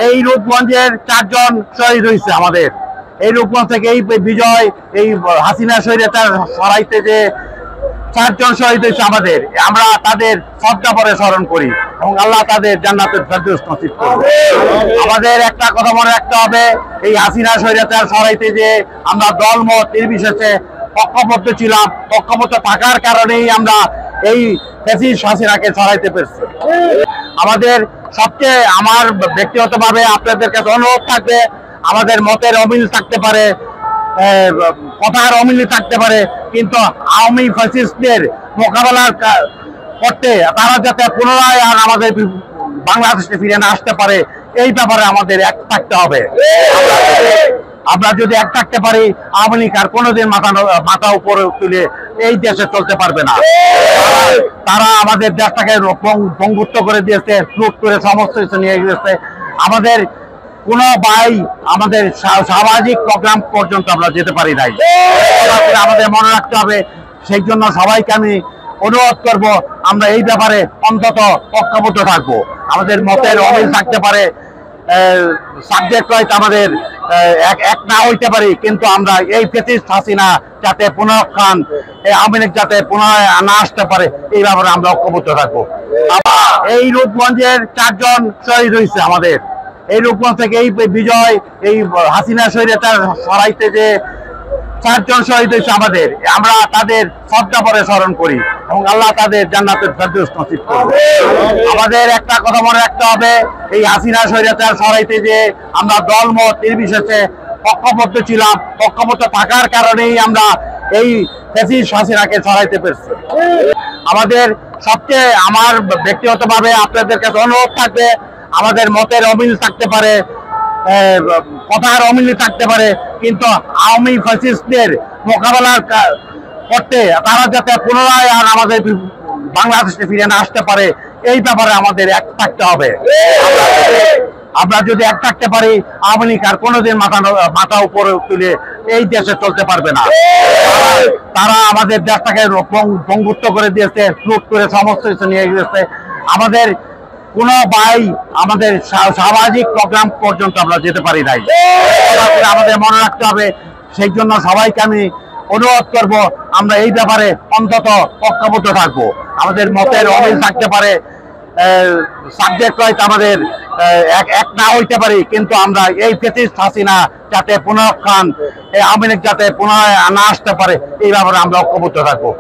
এই রূপগঞ্জের 4 জন শহীদ হয়েছে আমাদের। এই রূপগঞ্জ থেকে এই বিজয়, এই হাসিনা স্বৈরাচার সরাইতে যে 4 জন শহীদ হয়েছে আমাদের, আমরা তাদের শ্রদ্ধা করে স্মরণ করি এবং আল্লাহ তাদের জান্নাতের ফেরদৌস নসিব করবে। আমাদের একটা কথা মনে রাখতে হবে, এই হাসিনা স্বৈরাচার সরাইতে যে আমরা দলমত নির্বিশেষে পক্ষপাত ছিলাম, পক্ষপাত থাকার কারণেই আমরা এই ফ্যাসিস্ট হাসিনাকে সরাইতে পেরেছি। আমাদের সবচেয়ে আমার ব্যক্তিগতভাবে আপনাদের কাছে অনুরোধ থাকবে, আমাদের মতের অমিল থাকতে পারে, কথার অমিল থাকতে পারে, কিন্তু আওয়ামী ফ্যাসিস্টদের মোকাবেলা করতে তারা যাতে পুনরায় আর আমাদের বাংলাদেশে ফিরে না আসতে পারে, এই ব্যাপারে আমাদের এক থাকতে হবে। আমরা যদি এক থাকতে পারি, আওয়ামী লীগ আর কোনোদিন মাথা উপরে তুলে এই দেশে চলতে পারবে না। তারা আমাদের দেশটাকে পঙ্গুত্ব করে দিয়েছে, লুট করে সমস্ত কিছু নিয়ে গেছে। আমাদের কোনো আমাদের সামাজিক প্রোগ্রাম পর্যন্ত আমরা যেতে পারি নাই। আমাদের মনে রাখতে হবে, সেই জন্য সবাইকে আমি অনুরোধ করব, আমরা এই ব্যাপারে অন্তত পক্ষপাত থাকবো। আমাদের মতের অমিল থাকতে পারে, সাবজেক্ট হয়তো আমাদের এক না হইতে পারি, কিন্তু আমরা এই ফ্যাসিস্ট হাসিনা যাতে পুনরুত্থান, আওয়ামী লীগ যাতে পুনরায় না আসতে পারে, এই ব্যাপারে আমরা ঐক্যবদ্ধ থাকবো। এই রূপগঞ্জের 4 জন শহীদ হয়েছে আমাদের। এই রূপগঞ্জ থেকে এই বিজয়, এই হাসিনা স্বৈরাচার সরাইতে যে 4 জন শহীদ হয়েছে আমাদের, আমরা তাদের শ্রদ্ধা করে স্মরণ করি এবং আল্লাহ তাদের জান্নাতের ফেরদৌস নসিব করবে। আমাদের একটা কথা মনে রাখতে হবে, এই হাসিনা স্বৈরাচার সরাইতে যে আমরা দলমত নির্বিশেষে পক্ষপাত ছিলাম, পক্ষপাত থাকার কারণেই আমরা এই ফ্যাসিস্ট হাসিনাকে সরাইতে পেরেছি। আমাদের সবচেয়ে আমার ব্যক্তিগতভাবে আপনাদের কাছে অনুরোধ থাকবে, আমাদের মতের অমিল থাকতে পারে, কথার অমিল থাকতে পারে, কিন্তু আওয়ামী ফ্যাসিস্টদের মোকাবেলা করতে তারা যাতে পুনরায় আর আমাদের বাংলাদেশে ফিরে না আসতে পারে, এই ব্যাপারে আমাদের এক থাকতে হবে। আমরা যদি এক থাকতে পারি, আওয়ামী লীগ আর কোনোদিন মাথা উপরে তুলে এই দেশে চলতে পারবে না। তারা আমাদের দেশটাকে পঙ্গুত্ব করে দিয়েছে, লুট করে সমস্ত কিছু নিয়ে গেছে। আমাদের কোনো আমাদের সামাজিক প্রোগ্রাম পর্যন্ত আমরা যেতে পারি নাই। আমাদের মনে রাখতে হবে, সেই জন্য সবাইকে আমি অনুরোধ করব, আমরা এই ব্যাপারে অন্তত পক্ষপাত থাকবো। আমাদের মতের অমিল থাকতে পারে, সাবজেক্ট হয়তো আমাদের এক না হইতে পারি, কিন্তু আমরা এই ফ্যাসিস্ট হাসিনা যাতে পুনরুত্থান, আওয়ামী লীগ যাতে পুনরায় না আসতে পারে, এই ব্যাপারে আমরা ঐক্যবদ্ধ থাকবো।